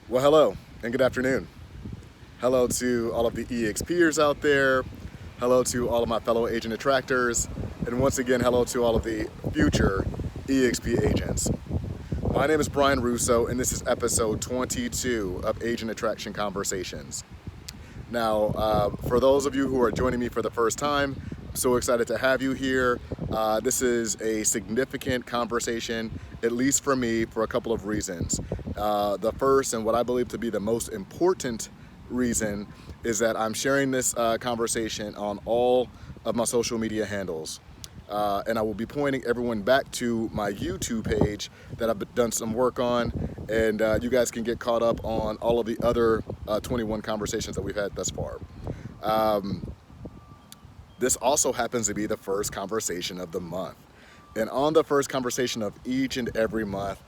Well, hello and good afternoon. Hello to all of the EXPers out there. Hello to all of my fellow agent attractors. And once again, hello to all of the future EXP agents. My name is Brian Rouseau, and this is episode 22 of Agent Attraction Conversations. Now, for those of you who are joining me for the first time, I'm so excited to have you here. This is a significant conversation, at least for me, for a couple of reasons. The first, and what I believe to be the most important reason, is that I'm sharing this conversation on all of my social media handles. And I will be pointing everyone back to my YouTube page that I've done some work on, and you guys can get caught up on all of the other 21 conversations that we've had thus far. This also happens to be the first conversation of the month. And on the first conversation of each and every month,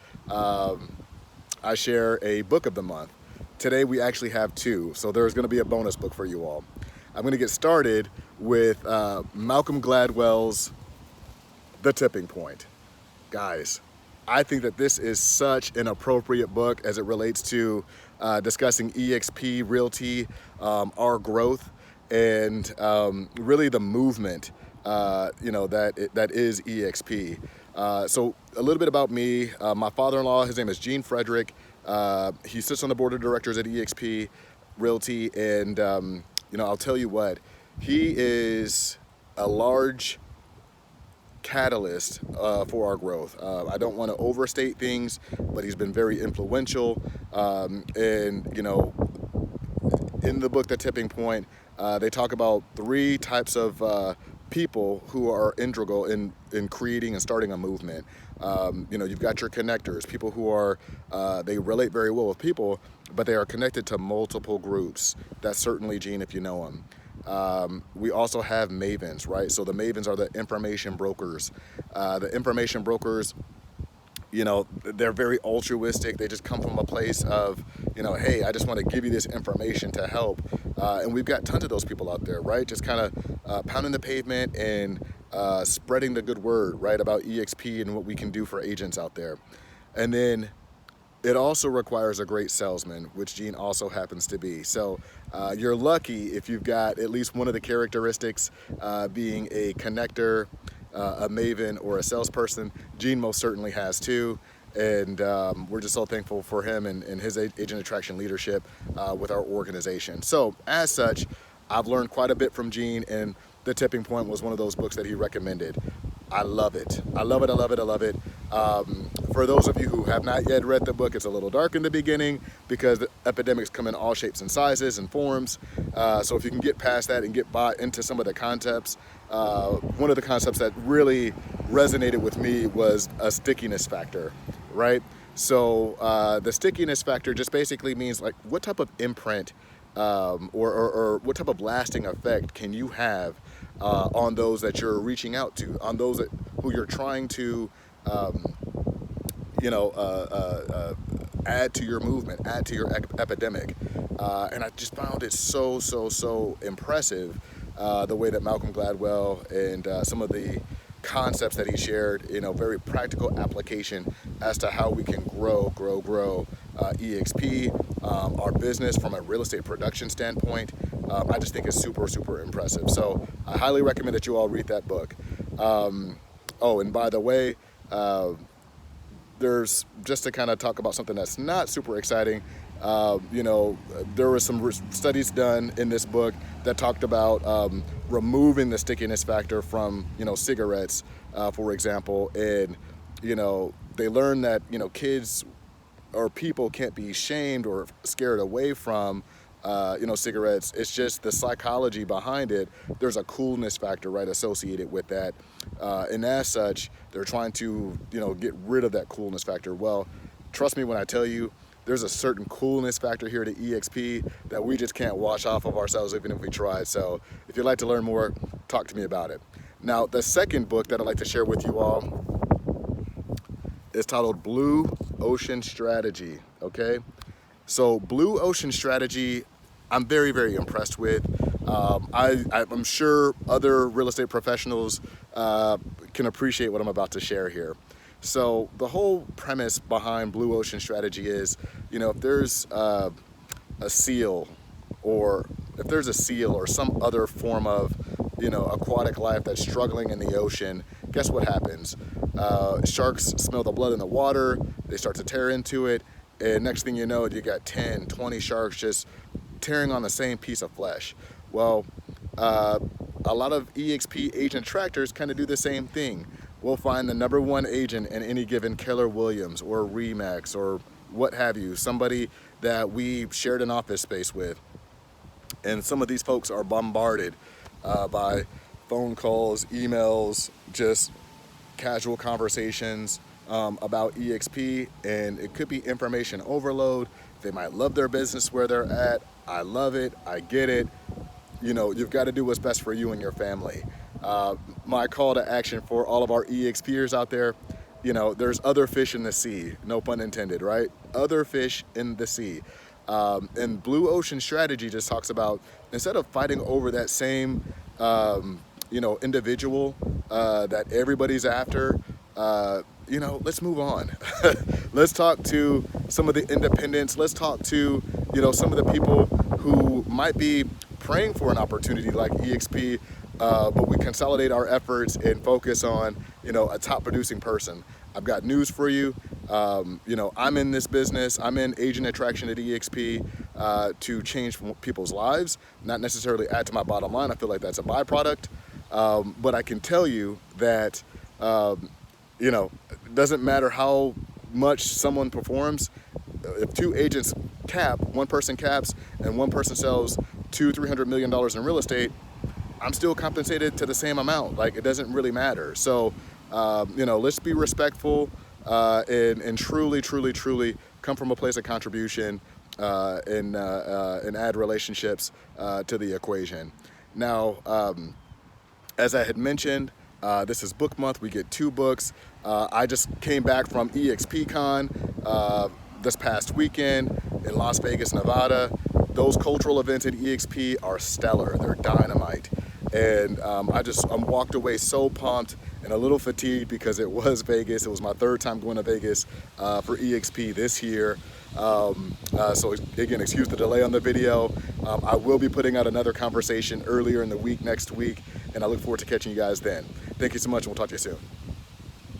I share a book of the month. Today we actually have two, so there's going to be a bonus book for you all. I'm going to get started with Malcolm Gladwell's The Tipping Point. Guys, I think that this is such an appropriate book as it relates to discussing EXP, realty, our growth, and really the movement, that is EXP. So a little bit about me. My father-in-law, his name is Gene Frederick. He sits on the board of directors at EXP Realty, and I'll tell you what, he is a large catalyst for our growth. I don't want to overstate things, but he's been very influential. In the book, The Tipping Point, they talk about three types of people who are integral in creating and starting a movement. You've got your connectors, people who are, they relate very well with people, but they are connected to multiple groups. That's certainly Gene, if you know him. We also have Mavens, right? So the Mavens are the information brokers. The information brokers, they're very altruistic. They just come from a place of, hey, I just want to give you this information to help. And we've got tons of those people out there, right? Just kind of pounding the pavement and spreading the good word, right, about EXP and what we can do for agents out there. And then it also requires a great salesman, which Gene also happens to be. So you're lucky if you've got at least one of the characteristics, being a connector, a maven, or a salesperson. Gene most certainly has too. And we're just so thankful for him and his agent attraction leadership with our organization. So as such, I've learned quite a bit from Gene, and The Tipping Point was one of those books that he recommended. I love it. I love it. I love it. I love it. For those of you who have not yet read the book, it's a little dark in the beginning because the epidemics come in all shapes and sizes and forms. So if you can get past that and get bought into some of the concepts, one of the concepts that really resonated with me was a stickiness factor, right? So the stickiness factor just basically means like what type of imprint or what type of lasting effect can you have on those that you're reaching out to, on those who you're trying to, add to your movement, add to your epidemic. And I just found it so impressive, the way that Malcolm Gladwell and some of the concepts that he shared, very practical application as to how we can grow EXP, our business from a real estate production standpoint. I just think it's super impressive. So I highly recommend that you all read that book. And by the way, there's, just to kind of talk about something that's not super exciting, there were some studies done in this book that talked about removing the stickiness factor from, cigarettes, for example. And, they learned that, kids or people can't be shamed or scared away from cigarettes. It's just the psychology behind it. There's a coolness factor, right, associated with that. And as such, they're trying to, get rid of that coolness factor. Well, trust me when I tell you, there's a certain coolness factor here to EXP that we just can't wash off of ourselves even if we tried. So if you'd like to learn more, talk to me about it. Now, the second book that I'd like to share with you all is titled Blue Ocean Strategy, okay? So Blue Ocean Strategy, I'm very impressed with. I'm sure other real estate professionals can appreciate what I'm about to share here. So the whole premise behind Blue Ocean Strategy is, if there's a seal, or if there's a seal or some other form of, aquatic life that's struggling in the ocean, guess what happens? Sharks smell the blood in the water, they start to tear into it, and next thing you know, you got 10, 20 sharks just tearing on the same piece of flesh. Well, a lot of EXP agent attractors kind of do the same thing. We'll find the #1 agent in any given Keller Williams or Remax or what have you, somebody that we shared an office space with. And some of these folks are bombarded by phone calls, emails, just casual conversations about EXP, and it could be information overload. They might love their business where they're at. I love it, I get it. You've got to do what's best for you and your family. My call to action for all of our EXPers out there, there's other fish in the sea, no pun intended, right? Other fish in the sea. And Blue Ocean Strategy just talks about, instead of fighting over that same, individual that everybody's after, let's move on. Let's talk to some of the independents. Let's talk to, some of the people who might be praying for an opportunity like EXP, but we consolidate our efforts and focus on, a top producing person. I've got news for you. I'm in this business. I'm in agent attraction at EXP to change people's lives, not necessarily add to my bottom line. I feel like that's a byproduct. But I can tell you that, it doesn't matter how much someone performs. If two agents cap, one person caps, and one person sells $200-300 million in real estate, I'm still compensated to the same amount. Like, it doesn't really matter. So, let's be respectful and truly come from a place of contribution and add relationships to the equation. Now, as I had mentioned, this is book month. We get 2 books. I just came back from EXPCon this past weekend in Las Vegas, Nevada. Those cultural events at EXP are stellar. They're dynamite. And I'm walked away so pumped and a little fatigued because it was Vegas. It was my 3rd time going to Vegas for EXP this year. So again, excuse the delay on the video. I will be putting out another conversation earlier in the week, next week, and I look forward to catching you guys then. Thank you so much, and we'll talk to you soon.